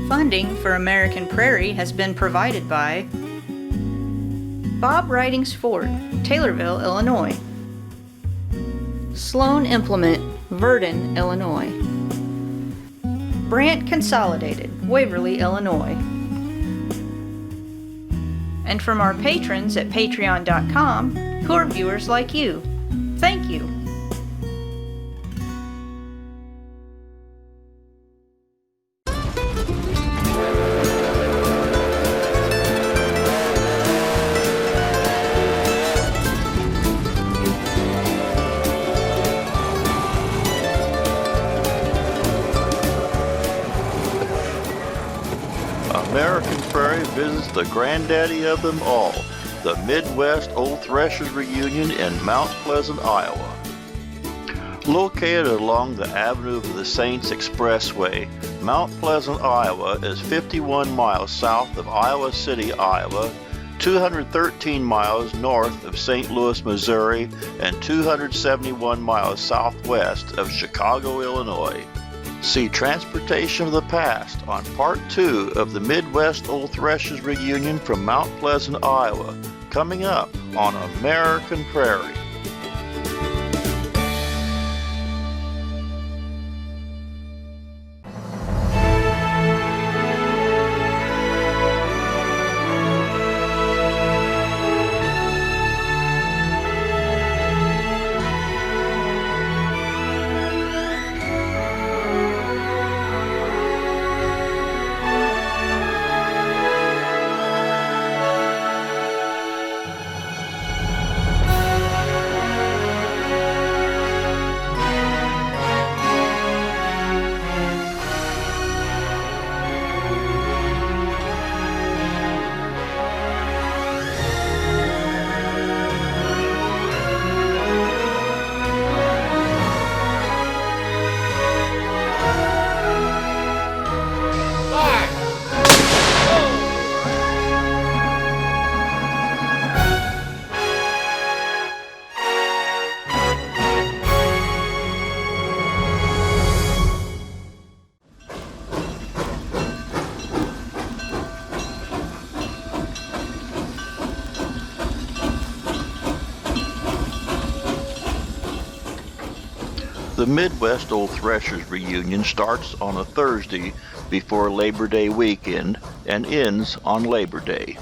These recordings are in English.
Funding for American Prairie has been provided by Bob Ridings Ford, Taylorville, Illinois. Sloan Implement, Verdon, Illinois. Brandt Consolidated, Waverly, Illinois. And from our patrons at patreon.com, who are viewers like you. Thank you. American Prairie visits the granddaddy of them all, the Midwest Old Threshers Reunion in Mount Pleasant, Iowa. Located along the Avenue of the Saints Expressway, Mount Pleasant, Iowa is 51 miles south of Iowa City, Iowa, 213 miles north of St. Louis, Missouri, and 271 miles southwest of Chicago, Illinois. See Transportation of the Past on Part 2 of the Midwest Old Threshers Reunion from Mount Pleasant, Iowa, coming up on American Prairie. The Midwest Old Threshers Reunion starts on a Thursday before Labor Day weekend and ends on Labor Day.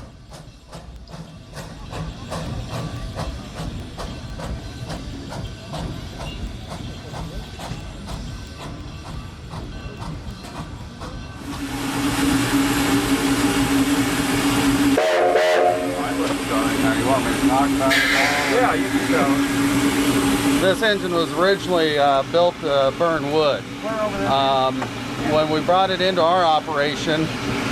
Yeah, you can go. This engine was originally built to burn wood. When we brought it into our operation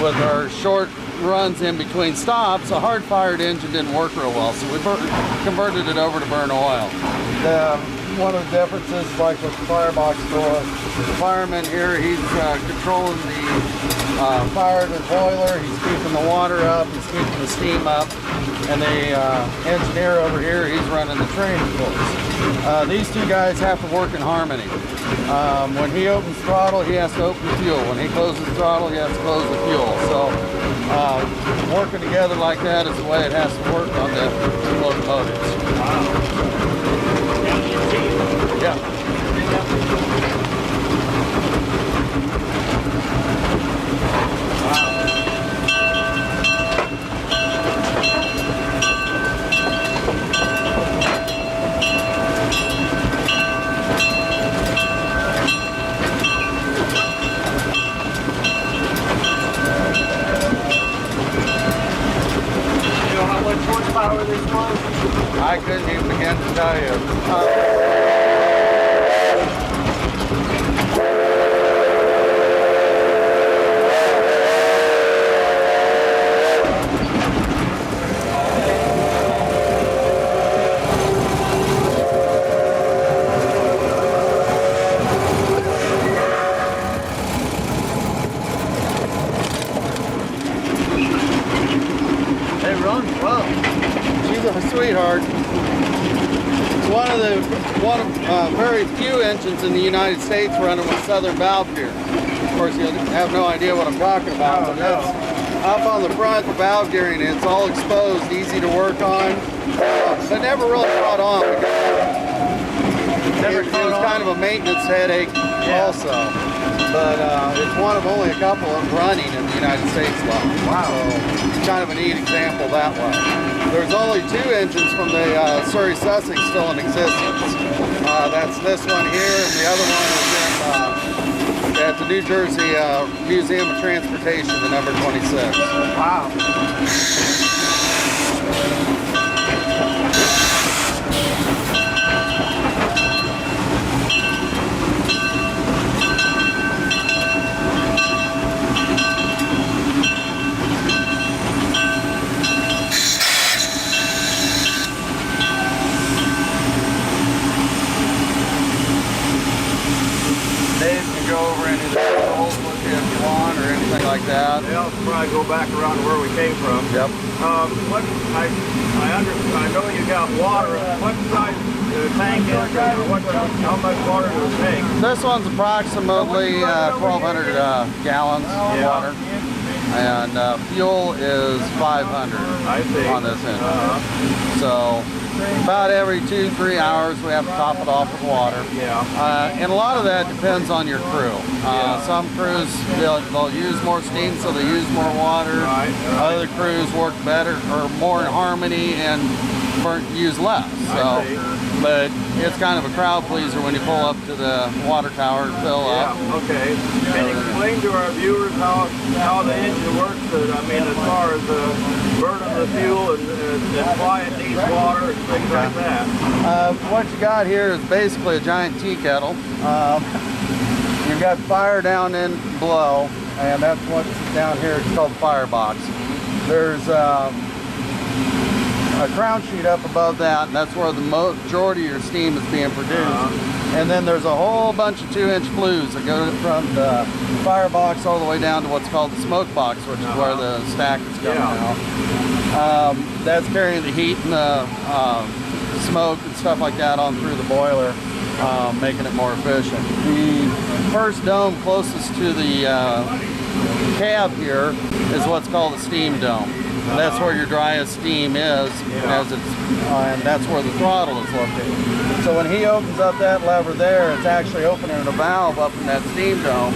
with our short runs in between stops, a hard-fired engine didn't work real well, so we converted it over to burn oil. One of the differences, like with the firebox door, the fireman here, he's controlling the fire in the boiler, he's keeping the water up, he's keeping the steam up, and the engineer over here, he's running the training course. These two guys have to work in harmony. When he opens throttle, he has to open the fuel. When he closes throttle, he has to close the fuel. So working together like that is the way it has to work on the locomotives. Wow. Yeah. Horsepower this was? I couldn't even begin to tell you. It runs well. She's a sweetheart. It's one of very few engines in the United States running with Southern valve gear. course, you have no idea what I'm talking about. But that's up on the front, the valve gearing. It's all exposed, easy to work on. But never really caught on because it was kind of a maintenance headache also. But it's one of only a couple of running in the United States left. Wow. So it's kind of a neat example that way. There's only 2 engines from the Surrey Sussex still in existence. That's this one here, and the other one is at the New Jersey Museum of Transportation, the number 26. Wow. Go over any of the controls with you if you want, or anything like that. Yeah, I'll probably go back around to where we came from. Yep. I know you got water. What size tank is it? How much water does it take? This one's approximately 1,200 gallons of water, and fuel is 500 on this engine. So about every 2-3 hours we have to top it off with water. And a lot of that depends on your crew. Some crews, they'll use more steam, so they use more water. Other crews work better or more in harmony and use less. So, but it's kind of a crowd pleaser when you pull up to the water tower and fill up. Okay. Can you explain to our viewers how the engine works? I mean, as far as burning the fuel and why it needs water and things like that. What you got here is basically a giant tea kettle. You've got fire down in below, and that's what's down here. It's called the firebox. There's a crown sheet up above that, and that's where the majority of your steam is being produced. And then there's a whole bunch of 2-inch flues that go from the firebox all the way down to what's called the smoke box, which is where the stack is coming out. That's carrying the heat and the smoke and stuff like that on through the boiler, making it more efficient. The first dome closest to the cab here is what's called a steam dome. And that's where your driest steam is, as it's, and that's where the throttle is located. So when he opens up that lever there, it's actually opening a valve up in that steam dome,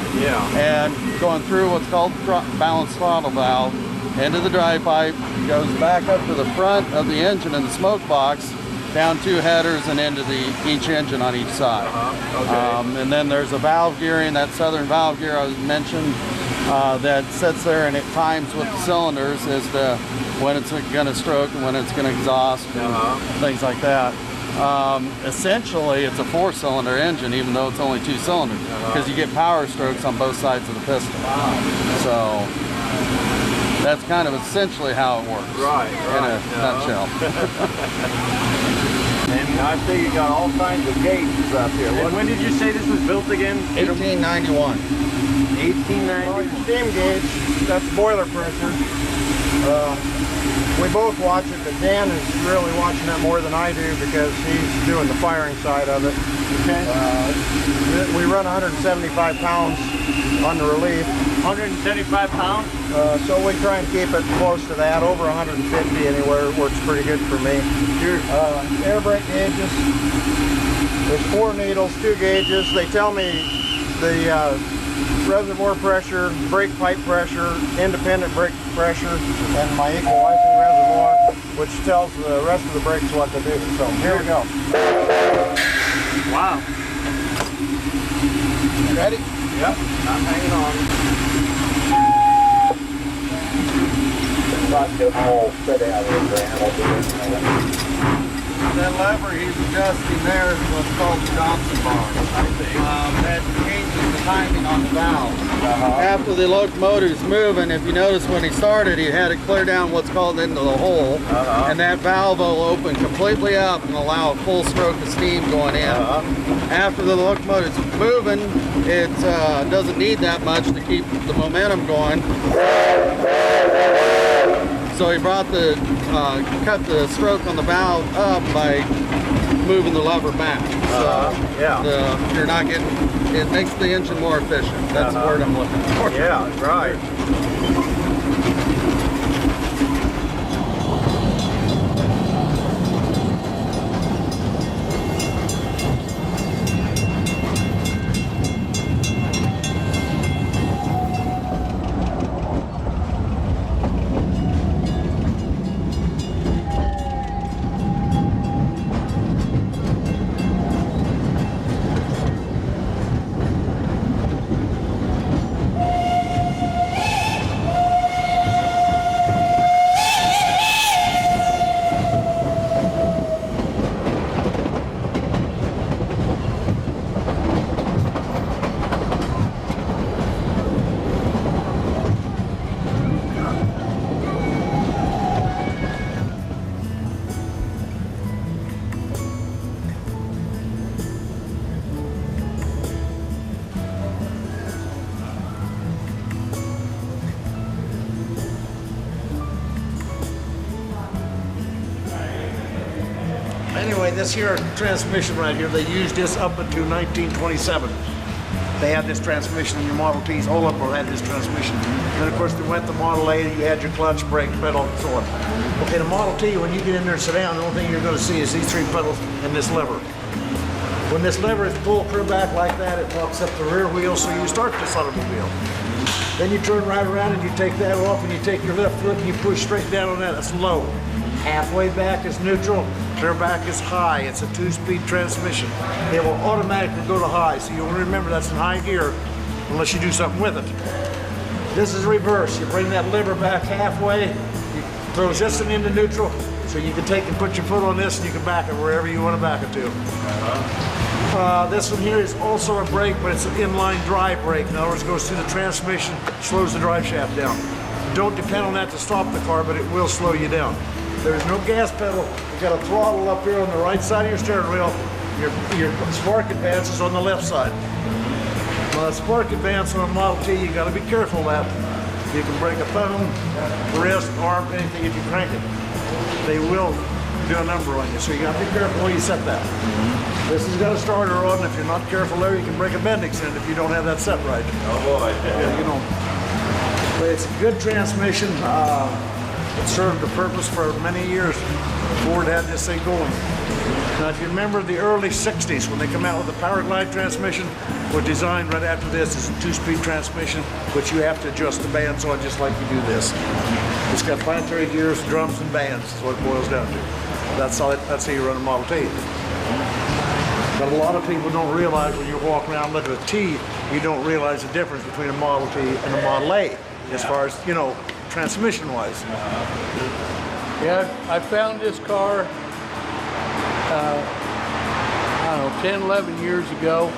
and going through what's called the balanced throttle valve into the dry pipe, goes back up to the front of the engine in the smoke box, down 2 headers and into each engine on each side. And then there's a valve gearing, that southern valve gear I mentioned, that sits there and it times with the cylinders as to when it's going to stroke and when it's going to exhaust, and things like that. Essentially, it's a 4-cylinder engine, even though it's only 2 cylinders, because you get power strokes on both sides of the piston. So that's kind of essentially how it works, in a nutshell. And I see you got all kinds of gauges up here. And when did you say this was built again? 1891. 1890. Steam gauge, that's boiler pressure. We both watch it, but Dan is really watching it more than I do because he's doing the firing side of it. Okay. We run 175 pounds on the relief. 175 pounds? So we try and keep it close to that. Over 150 anywhere works pretty good for me. Air brake gauges. There's 4 needles, 2 gauges. They tell me the reservoir pressure, brake pipe pressure, independent brake pressure, and my equalizing reservoir, which tells the rest of the brakes what to do. So here we go. Wow. Ready? Yep, I'm hanging on. That lever he's adjusting there is what's called the Johnson bar. That changes the timing on the valve. After the locomotive's moving, if you notice when he started, he had it clear down what's called into the hole, and that valve will open completely up and allow a full stroke of steam going in. After the locomotive's moving, it doesn't need that much to keep the momentum going. So he brought cut the stroke on the valve up by moving the lever back. So yeah. you're not getting, it makes the engine more efficient. That's the word I'm looking for. Yeah, right. Anyway, this here transmission right here, they used this up until 1927. They had this transmission in your Model Ts. All of them had this transmission. Then, of course, they went to Model A, you had your clutch, brake, pedal, and so on. Okay, the Model T, when you get in there and sit down, the only thing you're going to see is these three pedals and this lever. When this lever is pulled clear back like that, it locks up the rear wheel, so you start this automobile. Then you turn right around and you take that off and you take your left foot and you push straight down on that. That's low. Halfway back is neutral, clear back is high. It's a 2-speed transmission. It will automatically go to high, so you'll remember that's in high gear unless you do something with it. This is reverse. You bring that lever back halfway, you throw this one into neutral, so you can take and put your foot on this and you can back it wherever you want to back it to. This one here is also a brake, but it's an inline drive brake. In other words, it goes through the transmission, slows the drive shaft down. Don't depend on that to stop the car, but it will slow you down. There's no gas pedal. You got a throttle up here on the right side of your steering wheel. Your spark advance is on the left side. Now, the spark advance on a Model T, you got to be careful of that. You can break a thumb, wrist, arm, anything if you crank it. They will do a number on you, so you got to be careful where you set that. This has got a starter on. If you're not careful there, you can break a Bendix in if you don't have that set right. Oh boy. Yeah, you know. But it's a good transmission. It served a purpose for many years. Ford had this thing going. Now, if you remember the early 60s when they come out with the Power Glide transmission, was designed right after this as a 2-speed transmission, which you have to adjust the bands on just like you do this. It's got planetary gears, drums, and bands. That's what it boils down to. That's how you run a Model T. But a lot of people don't realize when you walk around looking at a T, you don't realize the difference between a Model T and a Model A, as far as, you know, transmission-wise. Yeah, I found this car, I don't know, 10, 11 years ago,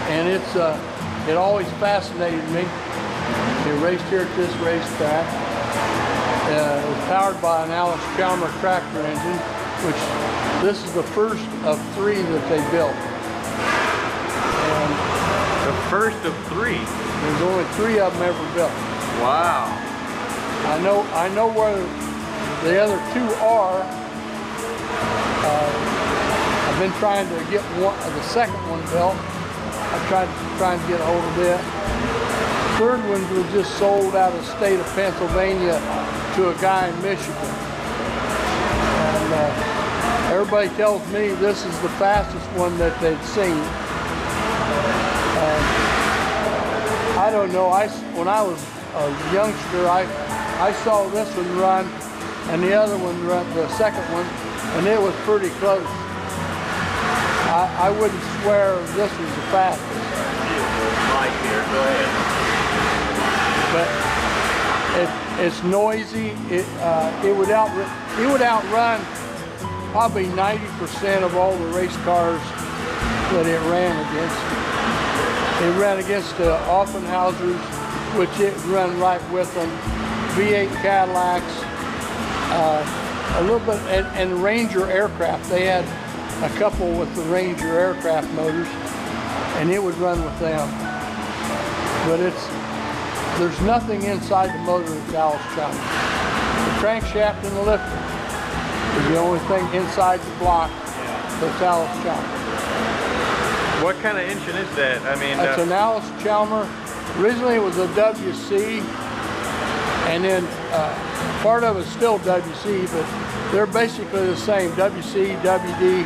and it always fascinated me. It raced here at this racetrack. It was powered by an Willys Knight tractor engine, which this is the first of 3 that they built. And The first of 3. there's only 3 of them ever built. Wow. I know where the other 2 are. I've been trying to get the second one built. I tried to get a hold of it. Third one was just sold out of the state of Pennsylvania to a guy in Michigan. And everybody tells me this is the fastest one that they've seen. I don't know. When I was a youngster, I saw this one run and the other one run, the second one, and it was pretty close. I wouldn't swear this was the fastest. Mike here, go ahead. But it's noisy. It would outrun probably 90% of all the race cars that it ran against. It ran against the Offenhausers, which it run right with them. V8 Cadillacs, a little bit, and Ranger aircraft. They had a couple with the Ranger aircraft motors, and it would run with them. But there's nothing inside the motor that's Willys Knight. The crankshaft and the lifter is the only thing inside the block It's Alice Chalmers. What kind of engine is that? I mean, That's an Alice Chalmers. Originally it was a WC, and then part of it's still WC, but they're basically the same. WC, WD,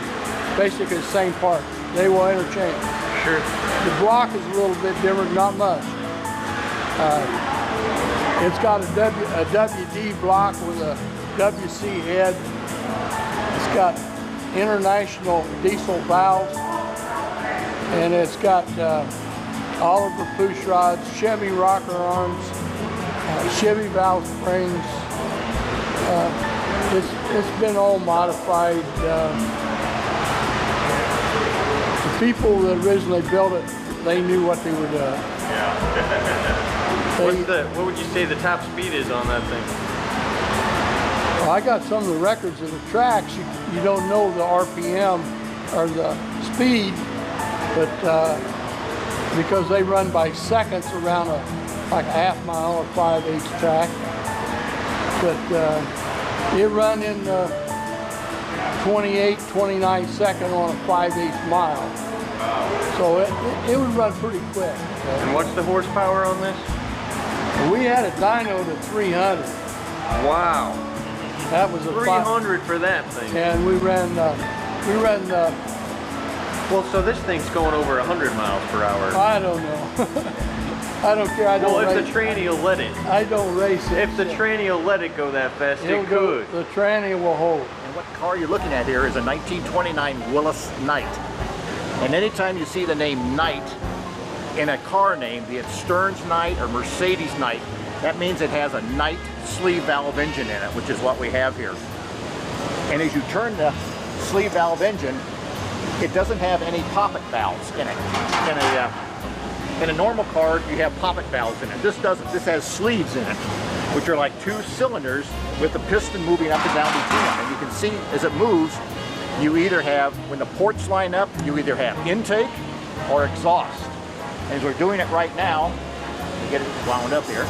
basically the same part. They will interchange. sure. The block is a little bit different, not much. It's got a WD block with a WC head. It's got international diesel valves, and it's got Oliver push rods, Chevy rocker arms, Chevy valve springs. It's been all modified. The people that originally built it, they knew what they were doing. Yeah. What would you say the top speed is on that thing? Well, I got some of the records of the tracks. You don't know the RPM or the speed, but because they run by seconds around like a half mile or 5/8 track. But it run in 28, 29 seconds on a 5/8 mile. So it would run pretty quick. And what's the horsepower on this? We had a dyno to 300. Wow. That was a 300 for that thing. And we ran Well, so this thing's going over 100 miles per hour. I don't know. I don't care. I don't Well, if race. the tranny will let it. I don't race it. If the tranny will let it go that fast, It'll it go- could. The tranny will hold. And what car you're looking at here is a 1929 Willys Knight. And anytime you see the name Knight in a car name, be it Stearns Knight or Mercedes Knight, that means it has a Knight sleeve valve engine in it, which is what we have here. And as you turn the sleeve valve engine, it doesn't have any poppet valves in it. In a normal car, you have poppet valves in it. This doesn't. This has sleeves in it, which are like two cylinders with the piston moving up and down between them. And you can see as it moves, you either have, when the ports line up, you either have intake or exhaust. And as we're doing it right now, we get it wound up here.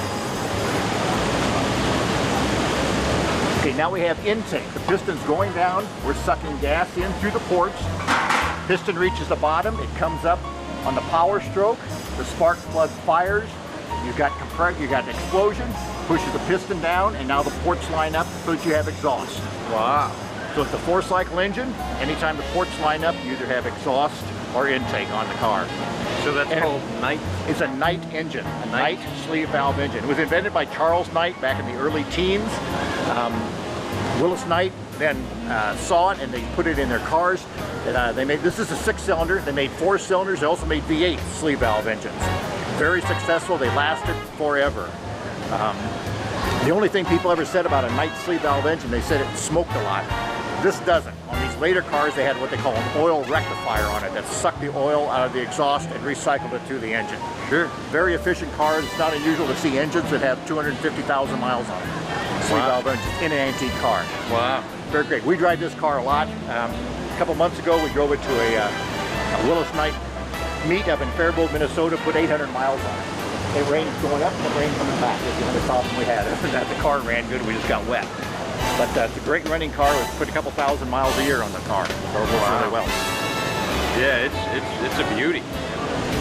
Okay, now we have intake. The piston's going down. We're sucking gas in through the ports. Piston reaches the bottom. It comes up on the power stroke. The spark plug fires. You've got explosion, pushes the piston down, and now the ports line up so that you have exhaust. Wow. So it's a 4-cycle engine. Anytime the ports line up, you either have exhaust or intake on the car. So that's called Knight? It's a Knight engine, a Knight sleeve valve engine. It was invented by Charles Knight back in the early teens. Willys Knight then saw it and they put it in their cars. And, this is a 6-cylinder. They made 4 cylinders. They also made V8 sleeve valve engines. Very successful. They lasted forever. The only thing people ever said about a Knight sleeve valve engine, they said it smoked a lot. This doesn't. On these later cars, they had what they call an oil rectifier on it that sucked the oil out of the exhaust and recycled it to the engine. Sure. Very efficient cars. It's not unusual to see engines that have 250,000 miles on it. Sleeve valve engines in an antique car. Wow. Very great. We drive this car a lot. A couple months ago, we drove it to a Willys Knight meet up in Faribault, Minnesota, put 800 miles on it. The rain is going up and the rain coming back. That's the only problem we had. The car ran good, we just got wet. But it's a great running car. We put a couple thousand miles a year on the car. So it works really well. Yeah, it's a beauty.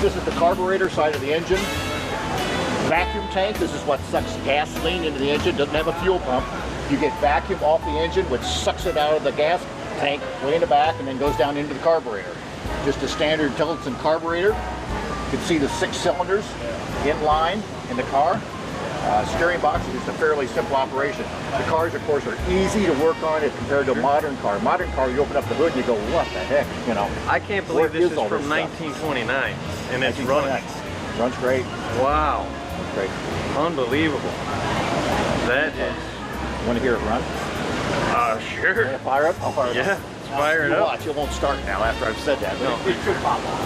This is the carburetor side of the engine. Vacuum tank, this is what sucks gasoline into the engine. Doesn't have a fuel pump. You get vacuum off the engine, which sucks it out of the gas tank way in the back and then goes down into the carburetor. Just a standard Tillotson carburetor. You can see the 6 cylinders in line in the car. Steering box is a fairly simple operation. The cars, of course, are easy to work on as compared to a modern car. Modern car, you open up the hood and you go, what the heck, you know. I can't believe this is from 1929 and it's running. Runs great. Wow. Great. Unbelievable. That is. Want to hear it run? Sure. Want to fire up? I'll fire it up. Yeah, let's fire it up. Watch, it won't start now after I've said that. No. It should pop off.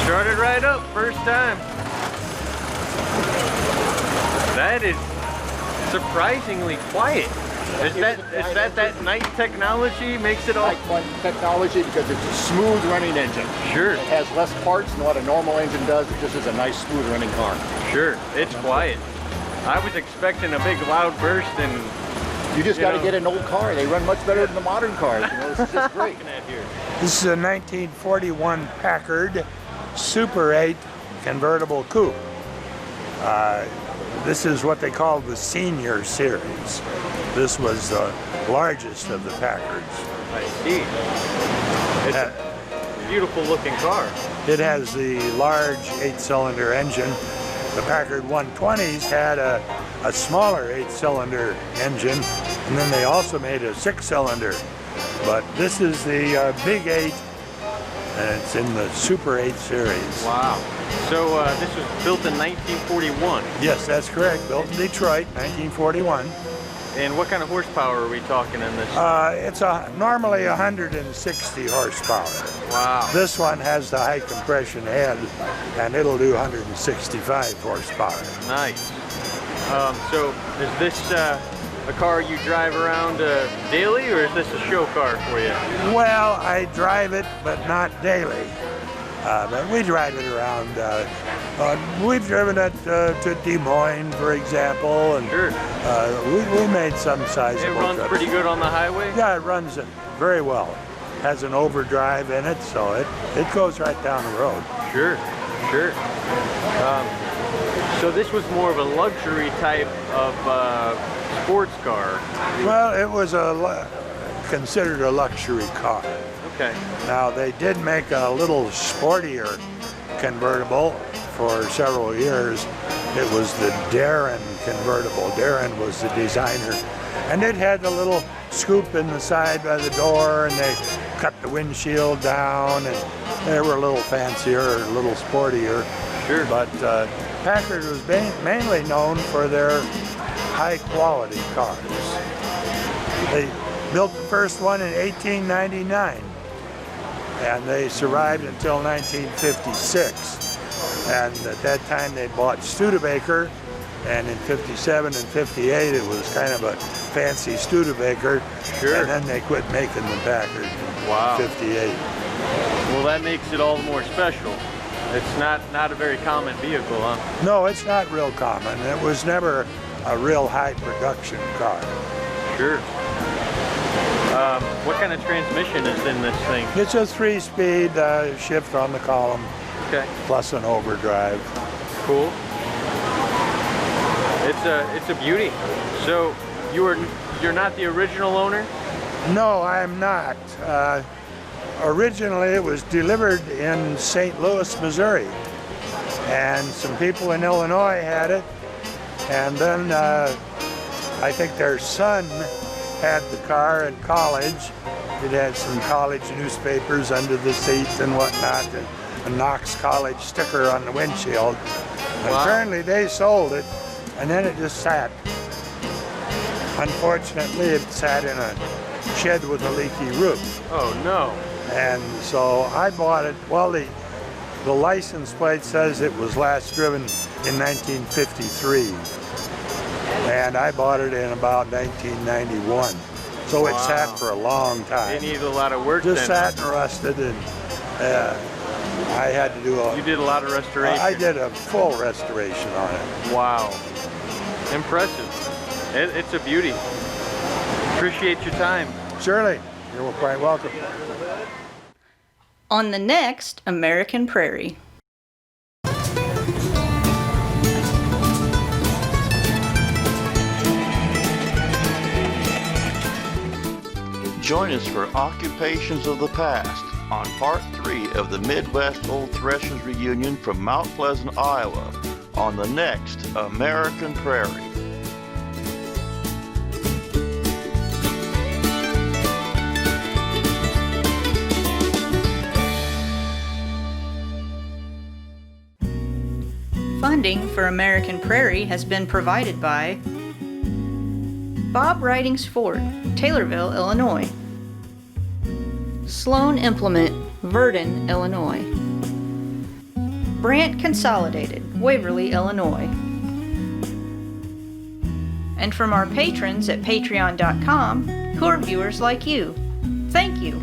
Started right up, first time. That is surprisingly quiet. Is that Knight technology makes it all? Knight technology because it's a smooth running engine. Sure. It has less parts than what a normal engine does. It just is a nice smooth running car. Sure, it's quiet. I was expecting a big loud burst and... You just got to get an old car. They run much better than the modern cars. You know, it's just great. This is a 1941 Packard Super 8 convertible coupe. This is what they call the senior series. This was the largest of the Packards. I see. It's a beautiful looking car. It has the large 8-cylinder engine. The Packard 120s had a smaller 8-cylinder engine, and then they also made a 6-cylinder. But this is the big 8, and it's in the Super 8 series. Wow. So this was built in 1941. Yes, that's correct. Built in Detroit, 1941. And what kind of horsepower are we talking in this? It's normally 160 horsepower. Wow. This one has the high compression head, and it'll do 165 horsepower. Nice. So is this a car you drive around daily, or is this a show car for you? Well, I drive it, but not daily. But we drive it around. We've driven it to Des Moines, for example, and sure. We made some sizable It runs trips. pretty good on the highway? Yeah, it runs it very well. Has an overdrive in it, so it goes right down the road. Sure, sure. So this was more of a luxury type of sports car. Well, it was considered a luxury car. Okay. Now, they did make a little sportier convertible for several years. It was the Darren convertible. Darren was the designer. And it had a little scoop in the side by the door, and they cut the windshield down, and they were a little fancier, a little sportier. Sure. But Packard was mainly known for their high-quality cars. They built the first one in 1899. And they survived until 1956. And at that time they bought Studebaker, and in 57 and 58 it was kind of a fancy Studebaker. Sure. And then they quit making the Packard in 58. Well, that makes it all the more special. It's not a very common vehicle, huh? No, it's not real common. It was never a real high production car. Sure. What kind of transmission is in this thing? It's a 3-speed shift on the column, Okay. plus an overdrive. Cool. It's a beauty. So you're not the original owner? No, I'm not. Originally, it was delivered in St. Louis, Missouri, and some people in Illinois had it, and then I think their son had the car in college. It had some college newspapers under the seat and whatnot, and a Knox College sticker on the windshield. Wow. Apparently they sold it, and then it just sat. Unfortunately, it sat in a shed with a leaky roof. Oh no. And so I bought it. Well, the license plate says it was last driven in 1953. And I bought it in about 1991. So it sat for a long time. It needed a lot of work Just then. sat and rusted, and I had to do You did a lot of restoration. I did a full restoration on it. Wow. Impressive. It's a beauty. Appreciate your time. Surely. You're quite welcome. On the next American Prairie. Join us for Occupations of the Past on Part 3 of the Midwest Old Threshers Reunion from Mount Pleasant, Iowa on the next American Prairie. Funding for American Prairie has been provided by Bob Ridings Ford, Taylorville, Illinois. Sloan Implement, Verdon, Illinois. Brandt Consolidated, Waverly, Illinois. and from our patrons at patreon.com who are viewers like you. Thank you.